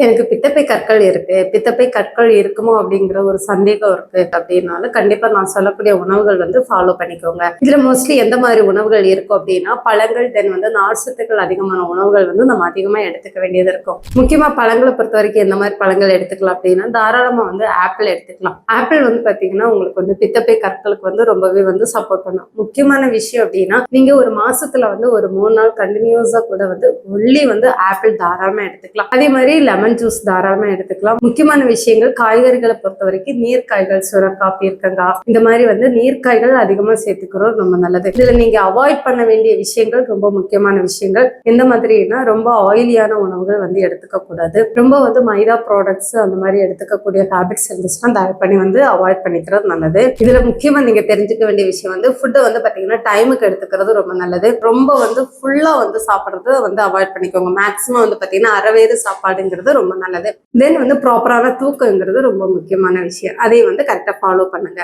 எனக்கு பித்தப்பை கற்கள் இருக்கு. பித்தப்பை கற்கள் இருக்குமோ அப்படிங்கிற ஒரு சந்தேகம் இருக்கு அப்படின்னாலும் கண்டிப்பா நான் சொல்லக்கூடிய உணவுகள் வந்து ஃபாலோ பண்ணிக்கோங்க. இதுல மோஸ்ட்லி எந்த மாதிரி உணவுகள் இருக்கும் அப்படின்னா பழங்கள், தென் வந்து நார்ச்சத்துக்கள் அதிகமான உணவுகள் வந்து நம்ம அதிகமா எடுத்துக்க வேண்டியது இருக்கும். முக்கியமா பழங்களை பொறுத்த வரைக்கும் எந்த மாதிரி பழங்கள் எடுத்துக்கலாம் அப்படின்னா தாராளமா வந்து ஆப்பிள் எடுத்துக்கலாம். ஆப்பிள் வந்து பாத்தீங்கன்னா உங்களுக்கு வந்து பித்தப்பை கற்களுக்கு வந்து ரொம்பவே வந்து சப்போர்ட் பண்ணும். முக்கியமான விஷயம் அப்படின்னா நீங்க ஒரு மாசத்துல வந்து ஒரு 3 நாள் கண்டினியூஸா கூட வந்து ஒன்லி வந்து ஆப்பிள் தாராளமா எடுத்துக்கலாம். அதே மாதிரி லெமன் ஜூஸ் தாராளமா எடுத்துக்கலாம். முக்கியமான விஷயங்கள் காய்கறிகளை பொறுத்த வரைக்கும் நீர்க்காய்கள், சுரக்காய், பீர்க்கங்காய் இந்த மாதிரி வந்து நீர்க்காய்கள் அதிகமா சேர்த்துக்கிறோம் ரொம்ப நல்லது. இதுல நீங்க அவாய்ட் பண்ண வேண்டிய விஷயங்கள் ரொம்ப முக்கியமான விஷயங்கள் எந்த மாதிரினா ரொம்ப ஆயிலியான உணவுகள் வந்து எடுத்துக்க கூடாது. ரொம்ப வந்து மைதா ப்ராடக்ட்ஸ் அந்த மாதிரி எடுத்துக்கக்கூடிய ஹேபிட்ஸ் இருந்துச்சுன்னா தயவு பண்ணி வந்து அவாய்ட் பண்ணிக்கிறது நல்லது. இதுல முக்கியமா நீங்க தெரிஞ்சுக்க வேண்டிய விஷயம் வந்து ஃபுட்டை வந்து பாத்தீங்கன்னா டைமுக்கு எடுத்துக்கிறது ரொம்ப நல்லது. ரொம்ப வந்து ஃபுல்லா வந்து சாப்பிட்றது வந்து அவாய்ட் பண்ணிக்கோங்க. மேக்சிமம் வந்து பாத்தீங்கன்னா அறவேறு சாப்பாடுங்கிறது ரொம்ப நல்லது. தென் வந்து ப்ராப்பரான தூக்கங்கிறது ரொம்ப முக்கியமான விஷயம். அதை வந்து கரெக்டா ஃபாலோ பண்ணுங்க.